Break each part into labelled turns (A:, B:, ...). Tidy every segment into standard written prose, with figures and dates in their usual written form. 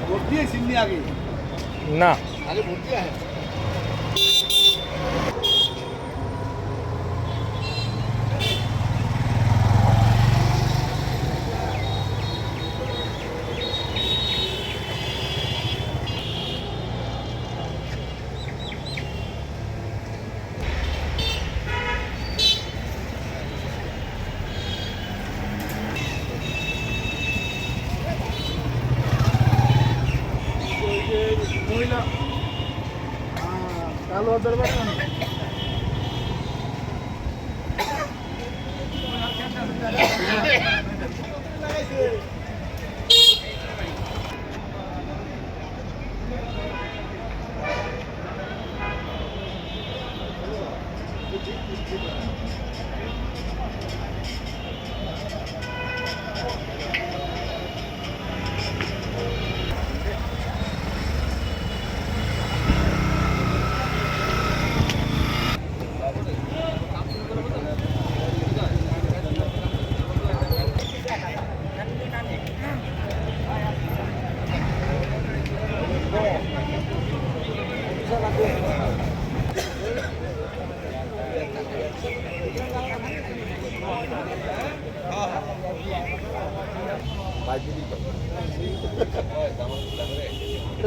A: Vote दिए सिंधी आगे
B: ना
A: आगे वोट दिया है। महिला कालो दरबार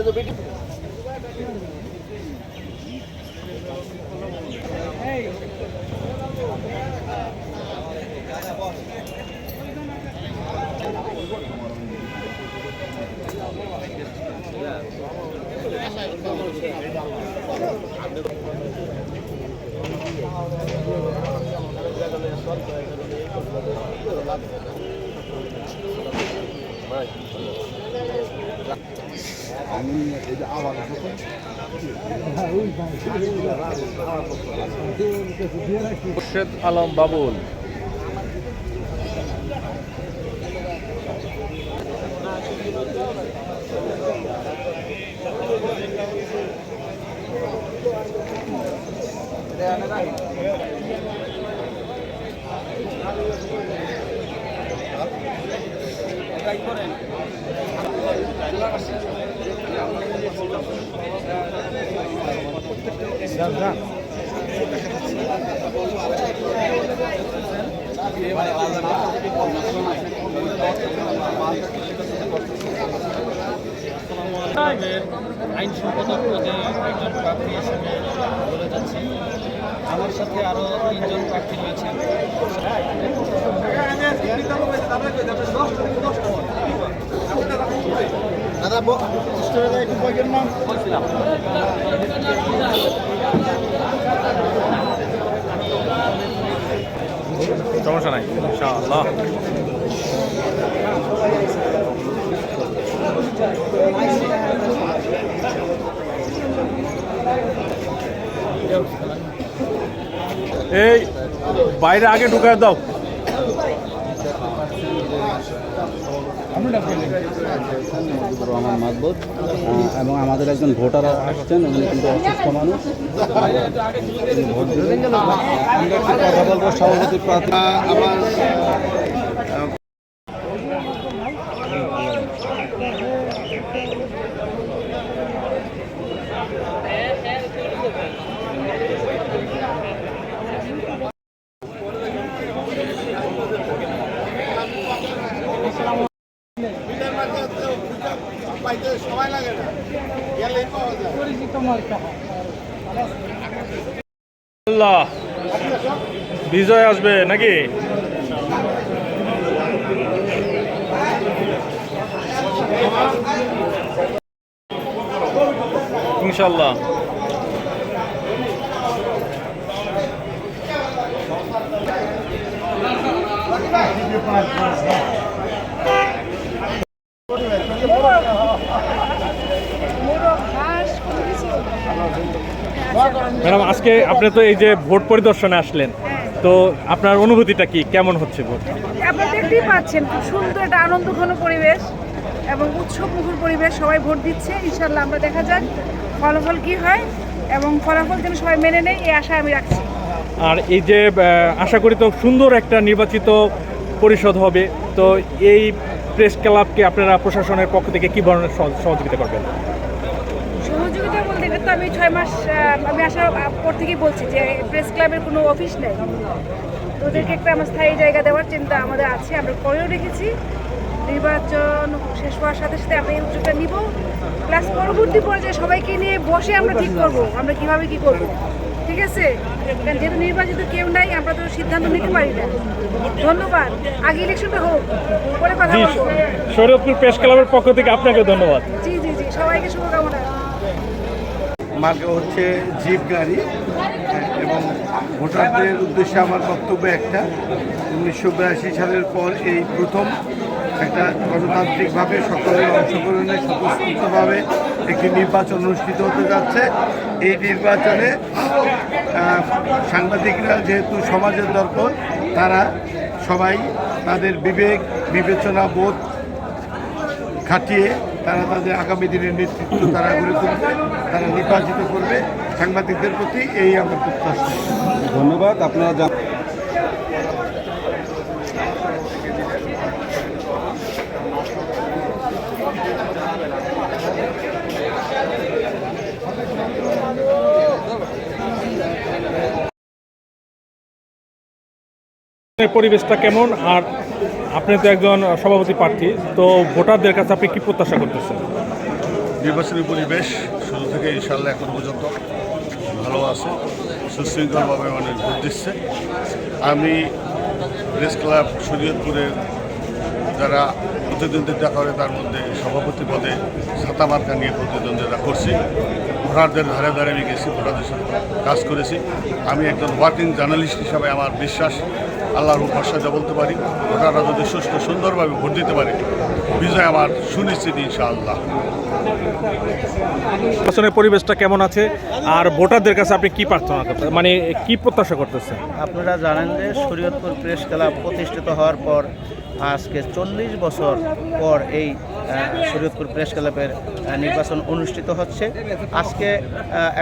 A: तो बेटी
B: মুর্শেদ আলম বাবুল।
C: আইন সম্পাদক পদে একজন প্রার্থী হিসেবে বলে যাচ্ছি। আমার সাথে আরও 3 জন প্রার্থী রয়েছেন।
B: সমস্যা নাই ইনশাআল্লাহ। এই বাইরে আগে ঢুকায় দাও।
D: রহমান মাদবর এবং আমাদের একজন ভোটার আসছেন, উনি কিন্তু অসুস্থ মানুষ, ভোট দেবেন। আমরা একটু কথা বলবো সভাপতি প্রার্থী। আমার
A: সময় লাগে না, পরিচিত মার্কা।
B: আল্লাহ বিজয় আসবে নাকি? ইনশাআল্লাহ। ম্যাডাম আজকে আজকে আপনি তো এই যে ভোট পরিদর্শনে আসলেন, তো আপনার অনুভূতিটা কি, কেমন হচ্ছে ভোট?
E: আপনারা দেখতেই পাচ্ছেন খুব সুন্দর একটা আনন্দঘন পরিবেশ এবং উৎসবমুখর পরিবেশ, সবাই ভোট দিচ্ছে। ইনশাল্লাহ আমরা দেখা যাক ফলাফল কি হয় এবং ফলাফল যেন সবাই মেনে নেয় এই আশা আমি রাখছি।
B: আর এই যে আশা করি তো সুন্দর একটা নির্বাচিত পরিষদ হবে, তো এই প্রেস ক্লাবকে আপনারা প্রশাসনের পক্ষ থেকে কী ধরনের সহযোগিতা করবেন?
E: সহযোগিতা বলতে গেলে তো আমি 6 মাস আমি আসার পর থেকেই বলছি যে প্রেস ক্লাবের কোনো অফিস নেই, তো ওদেরকে একটা আমার স্থায়ী জায়গা দেওয়ার চিন্তা আমাদের আছে, আমরা করেও রেখেছি। নির্বাচন শেষ হওয়ার সাথে সাথে আমরা এই উদ্যোগটা নিব, প্লাস পরবর্তী পর্যায়ে সবাইকে নিয়ে বসে আমরা ঠিক করব আমরা কীভাবে কী করব, ঠিক আছে? কারণ যেহেতু নির্বাচিত কেউ নাই, আমরা তো সিদ্ধান্ত নিতে পারি না। ধন্যবাদ, আগে ইলেকশনটা হোক, পরে কথা
B: জি,
E: বলবো।
B: শরীয়তপুর প্রেস ক্লাবের পক্ষ থেকে আপনাকে ধন্যবাদ।
E: জি জি জি, সবাইকে শুভকামনা।
A: মার্কা হচ্ছে জিপ গাড়ি এবং ভোটারদের উদ্দেশ্যে আমার বক্তব্য একটা, 1982 সালের পর এই প্রথম একটা গণতান্ত্রিকভাবে সকলের অংশগ্রহণে স্বতঃস্ফূর্তভাবে একটি নির্বাচন অনুষ্ঠিত হতে যাচ্ছে। এই নির্বাচনে সাংবাদিকরা যেহেতু সমাজের দর্পণ, তারা সবাই তাদের বিবেক বিবেচনা বোধ খাটিয়ে তারা তাদের আগামী দিনের নেতৃত্ব তারা গড়ে তুলবে, তারা নির্বাচিত করবে। সাংবাদিকদের প্রতি এই আমার প্রত্যাশা।
D: ধন্যবাদ। আপনারা
B: পরিবেশটা কেমন, আর আপনি তো একজন সভাপতি প্রার্থী, তো ভোটারদের কাছে আপনি কি প্রত্যাশা করতেছেন?
F: নির্বাচনী পরিবেশ শুরু থেকে ইনশাল্লাহ এখন পর্যন্ত ভালো আছে, সুশৃঙ্খলভাবে মানুষ ভোট দিচ্ছে। আমি প্রেস ক্লাব শরীয়তপুরের যারা প্রতিদ্বন্দ্বিতা করে তার মধ্যে সভাপতি পদে ছাতা মার্কা নিয়ে প্রতিদ্বন্দ্বিতা করছি। ভোটারদের ধারে ধারে আমি গেছি, ভোটারদের সাথে কাজ করেছি। আমি একজন ওয়ার্কিং জার্নালিস্ট হিসাবে আমার বিশ্বাস, আল্লাহর ভরসা যা বলতে পারি, ভোটাররা যদি সুস্থ সুন্দরভাবে ভোট দিতে পারে, বিজয় আমার সুনিশ্চিত ইনশাআল্লাহ।
B: নির্বাচনের পরিবেশটা কেমন আছে, আর ভোটারদের কাছে আপনি কি প্রার্থনা করতেন, মানে কি প্রত্যাশা করতেছেন?
C: আপনারা জানেন যে শরীয়তপুর প্রেস ক্লাব প্রতিষ্ঠিত হওয়ার পর আজকে 40 বছর পর এই শরীয়তপুর প্রেস ক্লাবের নির্বাচন অনুষ্ঠিত হচ্ছে। আজকে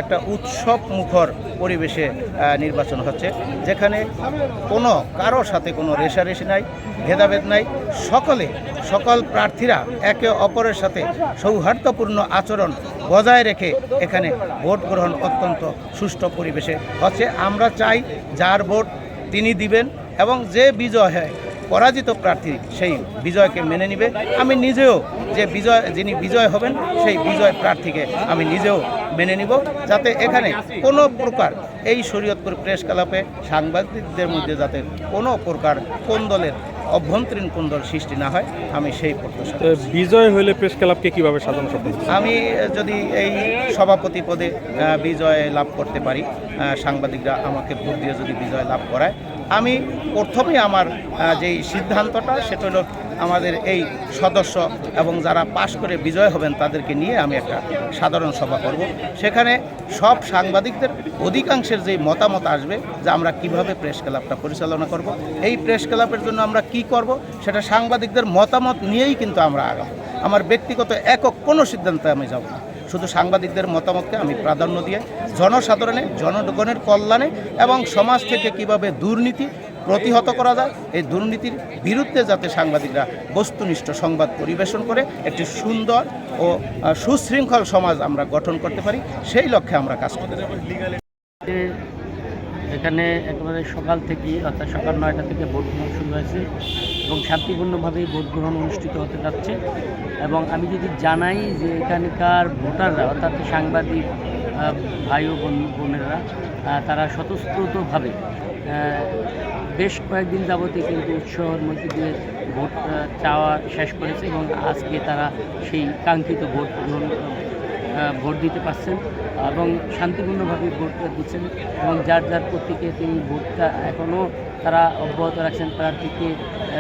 C: একটা উৎসব মুখর পরিবেশে নির্বাচন হচ্ছে, যেখানে কোনো কারোর সাথে কোনো রেষারেষি নাই, ভেদাভেদ নাই। সকল প্রার্থীরা একে অপরের সাথে সৌহার্দ্যপূর্ণ আচরণ বজায় রেখে এখানে ভোট গ্রহণ অত্যন্ত সুষ্ঠু পরিবেশে হচ্ছে। আমরা চাই যার ভোট তিনি দিবেন এবং যে বিজয় হয় পরাজিত প্রার্থী সেই বিজয়কে মেনে নিবে। আমি নিজেও যিনি বিজয় হবেন সেই বিজয় প্রার্থীকে আমি নিজেও মেনে নিব, যাতে এখানে কোনো প্রকার এই শরীয়তপুর প্রেস ক্লাবে সাংবাদিকদের মধ্যে যাতে কোনো প্রকার কোন্দলের অভ্যন্তরীণ কোন্দল সৃষ্টি না হয়, আমি সেই প্রত্যাশা।
B: বিজয় হলে প্রেস ক্লাবকে কিভাবে সাজানো সম্ভব?
C: আমি যদি এই সভাপতি পদে বিজয় লাভ করতে পারি, সাংবাদিকরা আমাকে ভোট দিয়ে যদি বিজয় লাভ করায়, আমি প্রথমেই আমার যেই সিদ্ধান্তটা সেটা হলো আমাদের এই সদস্য এবং যারা পাশ করে বিজয় হবেন তাদেরকে নিয়ে আমি একটা সাধারণ সভা করব। সেখানে সব সাংবাদিকদের অধিকাংশের যে মতামত আসবে যে আমরা কিভাবে প্রেস ক্লাবটা পরিচালনা করব, এই প্রেস ক্লাবের জন্য আমরা কি করব, সেটা সাংবাদিকদের মতামত নিয়েই কিন্তু আমরা আগাবো। আমার ব্যক্তিগত একক কোনো সিদ্ধান্তে আমি যাব না, শুধু সাংবাদিকদের মতামতকে আমি প্রাধান্য দিয়ে জনগণের কল্যাণে এবং সমাজ থেকে কিভাবে দুর্নীতি প্রতিহত করা যায়, এই দুর্নীতির বিরুদ্ধে যাতে সাংবাদিকরা বস্তুনিষ্ঠ সংবাদ পরিবেশন করে একটি সুন্দর ও সুশৃঙ্খল সমাজ আমরা গঠন করতে পারি, সেই লক্ষ্যে আমরা কাজ করতে পারি।
G: এখানে একেবারে সকাল থেকেই, অর্থাৎ সকাল 9টা থেকে ভোট গ্রহণ শুরু হয়েছে এবং শান্তিপূর্ণভাবেই ভোট গ্রহণ অনুষ্ঠিত হতে যাচ্ছে। এবং আমি যদি জানাই যে এখানকার ভোটাররা, অর্থাৎ সাংবাদিক ভাই ও বোনেরা, তারা স্বতঃস্ফূর্তভাবে বেশ কয়েকদিন যাবতীয় কিন্তু উৎসবের মধ্যে দিয়ে ভোট চাওয়া শেষ করেছে এবং আজকে তারা সেই কাঙ্ক্ষিত ভোট দিতে পারছেন এবং শান্তিপূর্ণভাবে ভোট দিচ্ছেন এবং যার প্রতীকে তিনি ভোটটা এখনও তারা অব্যাহত রাখছেন প্রার্থীকে,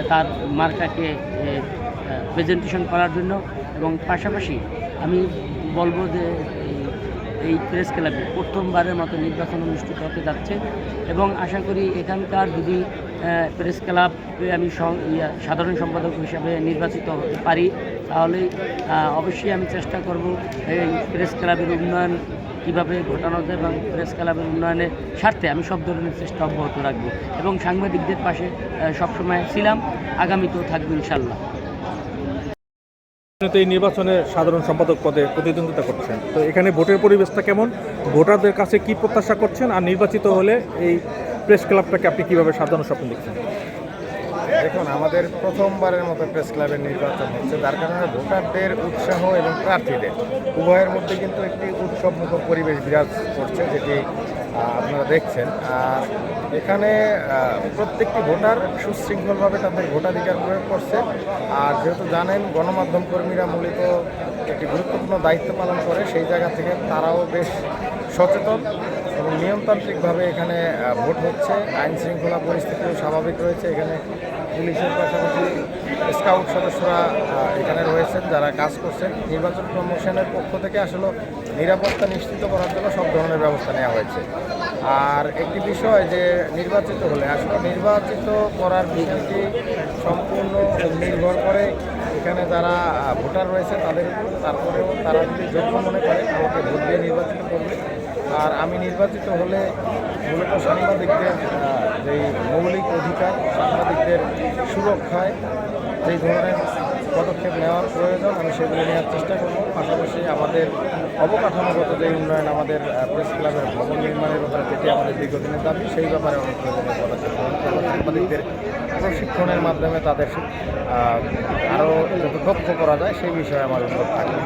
G: তার মার্কাকে প্রেজেন্টেশন করার জন্য। এবং পাশাপাশি আমি বলবো যে এই প্রেস ক্লাবে প্রথমবারের মতো নির্বাচন অনুষ্ঠিত হতে যাচ্ছে এবং আশা করি এখানকার যদি প্রেস ক্লাবে আমি সাধারণ সম্পাদক হিসাবে নির্বাচিত হতে পারি তাহলে অবশ্যই আমি চেষ্টা করব এই প্রেস ক্লাবের উন্নয়ন কীভাবে ঘটানো যায় এবং প্রেস ক্লাবের উন্নয়নের স্বার্থে আমি সব ধরনের চেষ্টা অব্যাহত রাখব এবং সাংবাদিকদের পাশে সবসময় ছিলাম, আগামীতেও থাকবো ইনশাল্লাহ।
B: এই নির্বাচনে সাধারণ সম্পাদক পদে প্রতিদ্বন্দ্বিতা করছেন, তো এখানে ভোটের পরিবেশটা কেমন, ভোটারদের কাছে কি প্রত্যাশা করছেন, আর নির্বাচিত হলে এই প্রেস ক্লাবটাকে আপনি কিভাবে সাজানো স্বপ্ন দেখছেন?
H: দেখুন, আমাদের প্রথমবারের মতো প্রেস ক্লাবের নির্বাচন হচ্ছে, যার কারণে ভোটারদের উৎসাহ এবং প্রার্থীদের উভয়ের মধ্যে কিন্তু একটি উৎসবমুখর পরিবেশ বিরাজ করছে, যেটি আপনারা দেখছেন। আর এখানে প্রত্যেকটি ভোটার সুশৃঙ্খলভাবে তাদের ভোটাধিকার প্রয়োগ করছে। আর যেহেতু জানেন গণমাধ্যম কর্মীরা মূলত একটি গুরুত্বপূর্ণ দায়িত্ব পালন করে, সেই জায়গা থেকে তারাও বেশ সচেতন এবং নিয়মতান্ত্রিকভাবে এখানে ভোট হচ্ছে। আইন শৃঙ্খলা পরিস্থিতিও স্বাভাবিক রয়েছে। এখানে পুলিশের পাশাপাশি স্কাউট সদস্যরা এখানে রয়েছেন যারা কাজ করছেন। নির্বাচন কমিশনের পক্ষ থেকে আসলে নিরাপত্তা নিশ্চিত করার জন্য সব ধরনের ব্যবস্থা নেওয়া হয়েছে। আর একটি বিষয় যে নির্বাচিত হলে আসলে নির্বাচিত করার বিষয়টি সম্পূর্ণ নির্ভর করে এখানে যারা ভোটার রয়েছে তাদের উপর। তারপরেও তারা যদি যোগ্য মনে করে আমাকে ভোট দিয়ে নির্বাচিত করবে। আর আমি নির্বাচিত হলে মূলত সাংবাদিকদের যেই মৌলিক অধিকার, সাংবাদিকদের সুরক্ষায় যেই ধরনের পদক্ষেপ নেওয়ার প্রয়োজন আমি সেগুলো নেওয়ার চেষ্টা করব। পাশাপাশি আমাদের অবকাঠামোগত যে উন্নয়ন, আমাদের প্রেস ক্লাবের ভবন নির্মাণের ব্যাপারে যেটি আমাদের দীর্ঘদিনের দাবি, সেই ব্যাপারে অনেক প্রয়োজনীয় পদক্ষেপ গ্রহণ করব। সাংবাদিকদের প্রশিক্ষণের মাধ্যমে তাদের আরও যত দক্ষ করা যায় সেই বিষয়ে আমার উদ্যোগ থাকবে।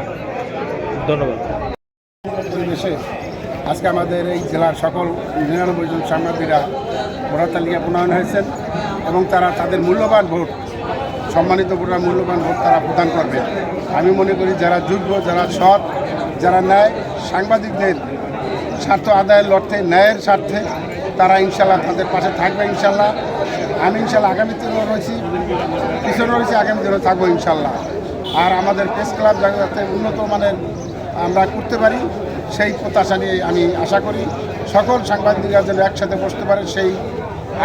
B: ধন্যবাদ।
I: পরিবেশে আজকে আমাদের এই জেলার সকল 99 জন সাংবাদিকরা ভোটার তালিকা প্রণয়ন হয়েছেন এবং তারা তাদের মূল্যবান ভোট, সম্মানিত ভোটার মূল্যবান ভোট তারা প্রদান করবে। আমি মনে করি যারা যোগ্য, যারা সৎ, যারা ন্যায়, সাংবাদিকদের স্বার্থ আদায়ের লক্ষ্যে, ন্যায়ের স্বার্থে তারা ইনশাল্লাহ তাদের পাশে থাকবে। ইনশাল্লাহ আমি ইনশাল্লাহ আগামী দিনেও রয়েছি, পিছনে রয়েছি, আগামী দিনেও থাকবো ইনশাল্লাহ। আর আমাদের প্রেস ক্লাব যাতে উন্নত মানের আমরা করতে পারি সেই প্রত্যাশা নিয়ে আমি আশা করি সকল সাংবাদিকরা যেন একসাথে বসতে পারে সেই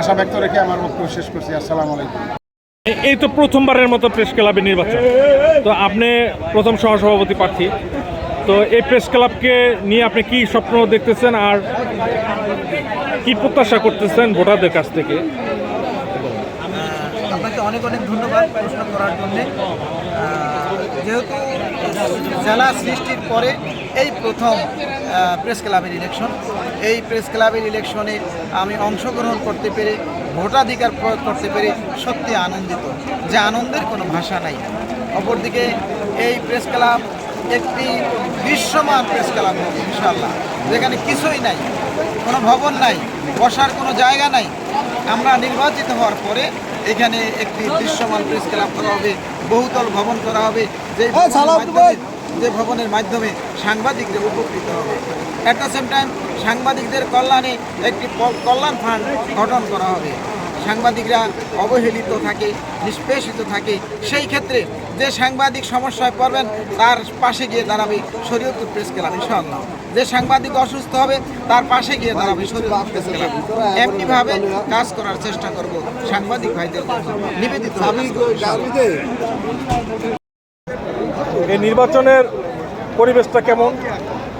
I: আশা ব্যক্ত রেখে আমার বক্তব্য শেষ করছি। আসসালামু আলাইকুম।
B: এই তো প্রথমবারের মতো প্রেস ক্লাবের নির্বাচন, তো আপনি প্রথম সহসভাপতি প্রার্থী, তো এই প্রেস ক্লাবকে নিয়ে আপনি কি স্বপ্ন দেখতেছেন আর কি প্রত্যাশা করতেছেন ভোটারদের কাছ থেকে?
J: আপনাকে অনেক অনেক ধন্যবাদ প্রশ্ন করার জন্যে। যেহেতু জেলা সৃষ্টির পরে এই প্রথম প্রেস ক্লাবের ইলেকশন, এই প্রেস ক্লাবের ইলেকশনে আমি অংশগ্রহণ করতে পেরে, ভোটাধিকার প্রয়োগ করতে পেরে সত্যি আনন্দিত, যে আনন্দের কোনো ভাষা নাই। অপরদিকে এই প্রেস ক্লাব একটি বিশ্বমান প্রেস ক্লাব হবে ইনশাআল্লাহ, যেখানে কিছুই নাই, কোনো ভবন নাই, বসার কোনো জায়গা নাই। আমরা নির্বাচিত হওয়ার পরে এখানে একটি দৃশ্যমান প্রেস ক্লাব করা হবে, বহুতল ভবন করা হবে, যে ভবনের মাধ্যমে সাংবাদিকরা উপকৃত হবে। অ্যাট দ্য সেম টাইম সাংবাদিকদের কল্যাণে একটি কল্যাণ ফান্ড গঠন করা হবে। সাংবাদিকরা অবহেলিত থাকে, নিষ্পেষিত থাকে, সেই ক্ষেত্রে যে সাংবাদিক সমস্যায় পড়বেন তার পাশে গিয়ে দাঁড়াবে শরীয়তপুর প্রেস ক্লাব ইনশাআল্লাহ। যে সাংবাদিক অসুস্থ হবে তার পাশে গিয়ে দাঁড়াবে শরীয়তপুর প্রেস ক্লাব। এমনিভাবে কাজ করার চেষ্টা করব সাংবাদিক ভাইদের নিবেদিত।
B: এই নির্বাচনের পরিবেশটা কেমন,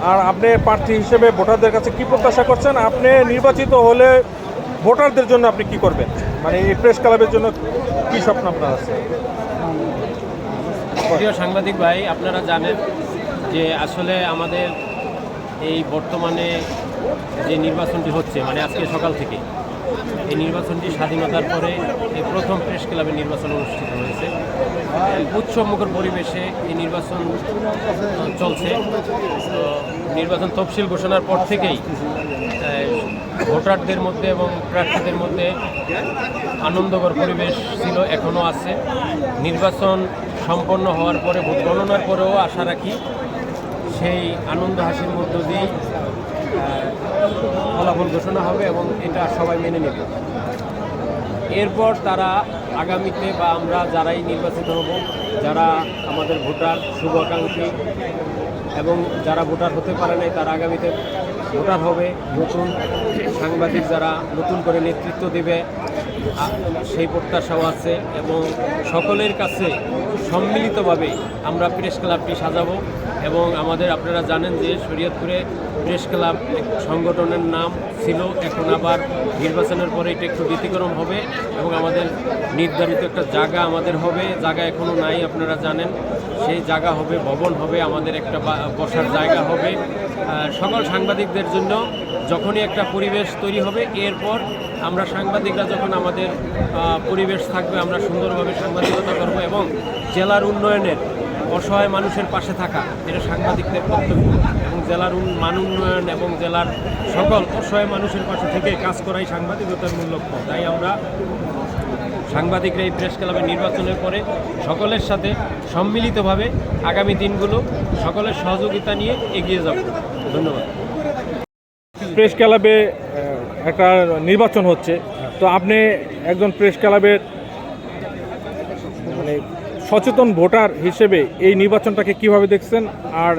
B: আর আপনি প্রার্থী হিসেবে ভোটারদের কাছে কি প্রত্যাশা করছেন? আপনি নির্বাচিত হলে ভোটারদের জন্য আপনি কি করবেন, মানে এই প্রেস ক্লাবের জন্য কি স্বপ্ন আপনার আছে?
K: প্রিয় সাংবাদিক ভাই, আপনারা জানেন যে আসলে আমাদের এই বর্তমানে যে নির্বাচনটি হচ্ছে, মানে আজকে সকাল থেকে এই নির্বাচনটি স্বাধীনতার পরে এই প্রথম প্রেস ক্লাবের নির্বাচন অনুষ্ঠিত হয়েছে। উৎসবমুখর পরিবেশে এই নির্বাচন চলছে। তো নির্বাচন তফসিল ঘোষণার পর থেকেই ভোটারদের মধ্যে এবং প্রার্থীদের মধ্যে আনন্দকর পরিবেশ ছিল, এখনও আছে। নির্বাচন সম্পন্ন হওয়ার পরে, ভোট গণনার পরেও আশা রাখি সেই আনন্দ হাসির মধ্য দিয়েই ফলাফল ঘোষণা হবে এবং এটা সবাই মেনে নেবে। এরপর তারা আগামীতে বা আমরা যারাই নির্বাচিত হব, যারা আমাদের ভোটার শুভাকাঙ্ক্ষী এবং যারা ভোটার হতে পারে নাই তারা আগামীতে ভোটার হবে, নতুন সাংবাদিক যারা নতুন করে নেতৃত্ব দেবে সেই প্রত্যাশাও আছে। এবং সকলের কাছে সম্মিলিতভাবে আমরা প্রেস ক্লাবটি সাজাবো। এবং আমাদের আপনারা জানেন যে শরীয়তপুরে প্রেস ক্লাব সংগঠনের নাম ছিল, এখন আবার নির্বাচনের পরে এটা একটু ব্যতিক্রম হবে এবং আমাদের নির্ধারিত একটা জায়গা আমাদের হবে, জায়গা এখনও নাই আপনারা জানেন, সেই জায়গা হবে, ভবন হবে, আমাদের একটা বসার জায়গা হবে সকল সাংবাদিকদের জন্য। যখনই একটা পরিবেশ তৈরি হবে, এরপর আমরা সাংবাদিকরা যখন আমাদের পরিবেশ থাকবে আমরা সুন্দরভাবে সাংবাদিকতা করব এবং জেলার উন্নয়নের অসহায় মানুষের পাশে থাকা এটা সাংবাদিকদের কর্তব্য এবং জেলার মান উন্নয়ন এবং জেলার সকল অসহায় মানুষের পাশে থেকে কাজ করাই সাংবাদিকতার মূল লক্ষ্য। তাই আমরা সাংবাদিকরা এই প্রেস ক্লাবের নির্বাচনের পরে সকলের সাথে সম্মিলিতভাবে আগামী দিনগুলো সকলের সহযোগিতা নিয়ে এগিয়ে যাব। ধন্যবাদ।
B: প্রেস ক্লাবে একটা নির্বাচন হচ্ছে, তো আপনি একজন প্রেস ক্লাবের মানে সচেতন ভোটার হিসেবে এই নির্বাচনটাকে কিভাবে দেখছেন, আর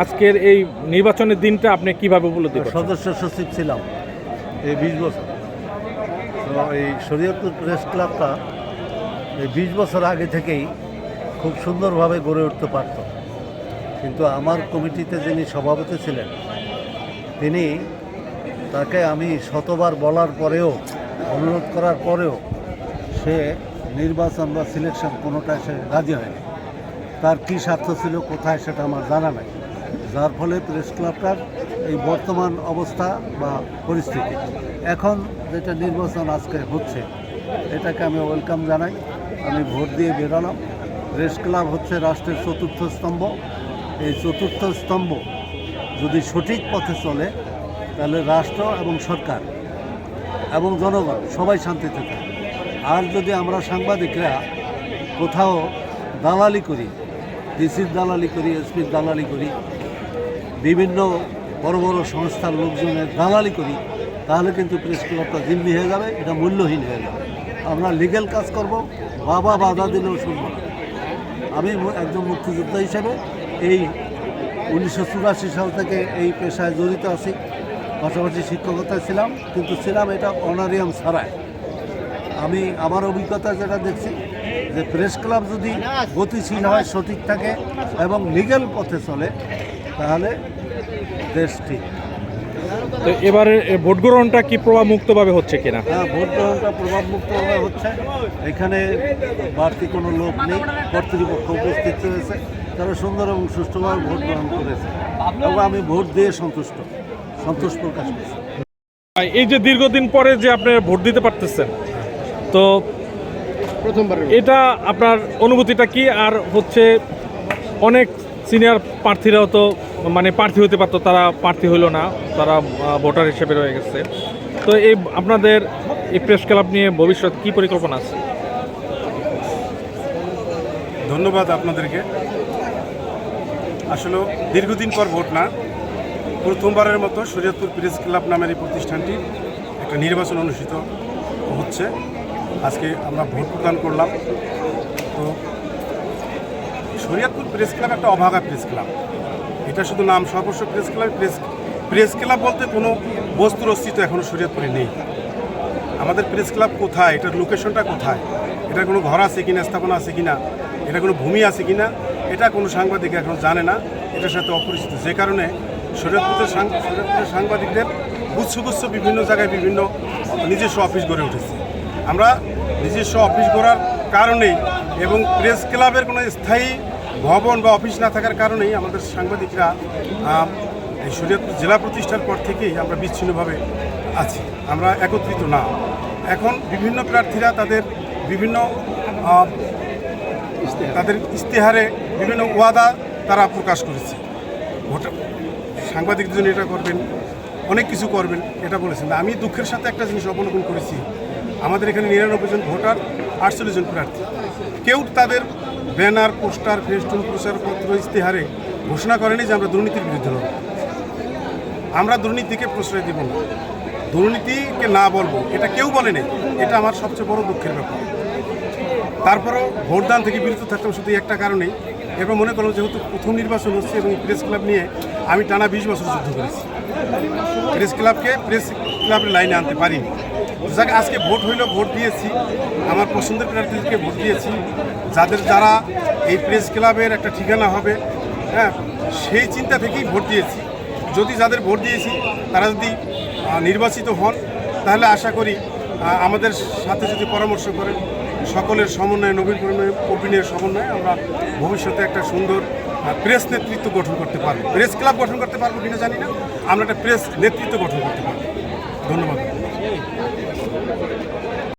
B: আজকের এই নির্বাচনের দিনটা আপনি কিভাবে উপলব্ধি করছেন?
A: সদস্য সচিব ছিলাম এই 20 বছর। তো এই শরীয়তপুর প্রেস ক্লাবটা এই 20 বছর আগে থেকেই খুব সুন্দরভাবে গড়ে উঠতে পারত, কিন্তু আমার কমিটিতে যিনি সভাপতি ছিলেন তাকে আমি শতবার বলার পরেও, অনুরোধ করার পরেও সে নির্বাচন বা সিলেকশন কোনোটায় সে রাজি হয়নি। তার কী স্বার্থ ছিল কোথায় সেটা আমার জানা নাই, যার ফলে প্রেস ক্লাবটার এই বর্তমান অবস্থা বা পরিস্থিতি। এখন যেটা নির্বাচন আজকে হচ্ছে এটাকে আমি ওয়েলকাম জানাই। আমি ভোট দিয়ে বেরোলাম। প্রেস ক্লাব হচ্ছে রাষ্ট্রের চতুর্থ স্তম্ভ। এই চতুর্থ স্তম্ভ যদি সঠিক পথে চলে তাহলে রাষ্ট্র এবং সরকার এবং জনগণ সবাই শান্তিতে থাকে। আর যদি আমরা সাংবাদিকরা কোথাও দালালি করি, ডিসির দালালি করি, এসপির দালালি করি, বিভিন্ন বড় বড় সংস্থার লোকজনের দালালি করি, তাহলে কিন্তু প্রেস ক্লাবটা জিম্মি হয়ে যাবে, এটা মূল্যহীন হয়ে যাবে। আমরা লিগ্যাল কাজ করব, বাধা দিলেও শুনব না। আমি একজন মুক্তিযোদ্ধা হিসেবে এই 1984 সাল থেকে এই পেশায় জড়িত আছি। পাশাপাশি শিক্ষকতায় ছিলাম, কিন্তু ছিলাম এটা অনারিয়াম ছাড়াই। আমি আমার অভিজ্ঞতা যেটা দেখছি যে প্রেস ক্লাব যদি গতিশীল হয়, সঠিক থাকে এবং লিগ্যাল পথে চলে তাহলে দেশ ঠিক।
B: তো এবারে ভোট গ্রহণটা কি প্রভাব মুক্তভাবে হচ্ছে কিনা?
A: হ্যাঁ, ভোট গ্রহণটা প্রভাব মুক্তভাবে হচ্ছে। এখানে বাড়তি কোনো লোক নেই, কর্তৃপক্ষ উপস্থিত রয়েছে, তারা সুন্দর এবং সুষ্ঠুভাবে ভোট গ্রহণ করেছে এবং আমি ভোট দিয়ে সন্তোষ প্রকাশ করছি।
B: এই যে দীর্ঘদিন পরে যে আপনি ভোট দিতে পারতেছেন, তো
I: প্রথমবার
B: এটা আপনার অনুভূতিটা কি? আর হচ্ছে অনেক সিনিয়র প্রার্থীরাও তো মানে প্রার্থী হতে পারতো, তারা প্রার্থী হলো না, তারা ভোটার হিসেবে রয়ে গেছে। তো এই আপনাদের এই প্রেস ক্লাব নিয়ে ভবিষ্যৎ কি পরিকল্পনা আছে?
L: ধন্যবাদ আপনাদেরকে। আসলে দীর্ঘদিন পর ভোট না, প্রথমবারের মতো শরীয়তপুর প্রেস ক্লাব নামের এই প্রতিষ্ঠানটির একটা নির্বাচন অনুষ্ঠিত হচ্ছে। আজকে আমরা ভোট প্রদান করলাম। তো শরীয়তপুর প্রেস ক্লাব একটা অভাগা প্রেস ক্লাব, এটা শুধু নাম সর্বস্ব প্রেস ক্লাব। প্রেস ক্লাব বলতে কোনো বস্তুর অস্তিত্ব এখনও শরীয়তপুরে নেই। আমাদের প্রেস ক্লাব কোথায়, এটার লোকেশনটা কোথায়, এটার কোনো ঘর আছে কিনা, স্থাপনা আছে কিনা, এটা কোনো ভূমি আছে কিনা, এটা কোনো সাংবাদিক এখন জানে না, এটার সাথে অপরিচিত। যে কারণে শরীয়তপুরের সাংবাদিকদের গুচ্ছ বিভিন্ন জায়গায় বিভিন্ন নিজস্ব অফিস গড়ে উঠেছে। আমরা নিজস্ব অফিস গড়ার কারণেই এবং প্রেস ক্লাবের কোনো স্থায়ী ভবন বা অফিস না থাকার কারণেই আমাদের সাংবাদিকরা এই শরীয়তপুর জেলা প্রতিষ্ঠার পর থেকেই আমরা বিচ্ছিন্নভাবে আছি, আমরা একত্রিত না। এখন বিভিন্ন প্রার্থীরা তাদের বিভিন্ন ইশতেহারে বিভিন্ন ওয়াদা তারা প্রকাশ করেছে। সাংবাদিকদের জন্য এটা করবেন, অনেক কিছু করবেন, এটা বলেছেন। আমি দুঃখের সাথে একটা জিনিস অবলোকন করেছি, আমাদের এখানে 99 জন ভোটার, 48 জন প্রার্থী, কেউ তাদের ব্যানার, পোস্টার, ফেস্টুন, প্রচারপত্র, ইশতেহারে ঘোষণা করেনি যে আমরা দুর্নীতির বিরুদ্ধে লড়ব। আমরা দুর্নীতিকে প্রশ্রয় দেব না, দুর্নীতিকে না বলবো, এটা কেউ বলেনি। এটা আমার সবচেয়ে বড় দুঃখের ব্যাপার। তারপরেও ভোটদান থেকে বিরত থাকতাম শুধু একটা কারণেই, এরপর মনে করলাম যেহেতু প্রথম নির্বাচন হচ্ছে এবং প্রেস ক্লাব নিয়ে আমি টানা 20 বছর যুদ্ধ করেছি, প্রেস ক্লাবের লাইনে আনতে পারিনি। যাকে আজকে ভোট হইল, ভোট দিয়েছি, আমার পছন্দের প্রার্থীদেরকে ভোট দিয়েছি, যারা এই প্রেস ক্লাবের একটা ঠিকানা হবে, হ্যাঁ, সেই চিন্তা থেকেই ভোট দিয়েছি। যদি যাদের ভোট দিয়েছি তারা যদি নির্বাচিত হন, তাহলে আশা করি আমাদের সাথে যদি পরামর্শ করেন, সকলের সমন্বয়ে, নবীন প্রবীণের সমন্বয়ে আমরা ভবিষ্যতে একটা সুন্দর প্রেস নেতৃত্ব গঠন করতে পারবো। প্রেস ক্লাব গঠন করতে পারবো কিনা জানি না, আমরা একটা প্রেস নেতৃত্ব গঠন করতে পারবো। ধন্যবাদ।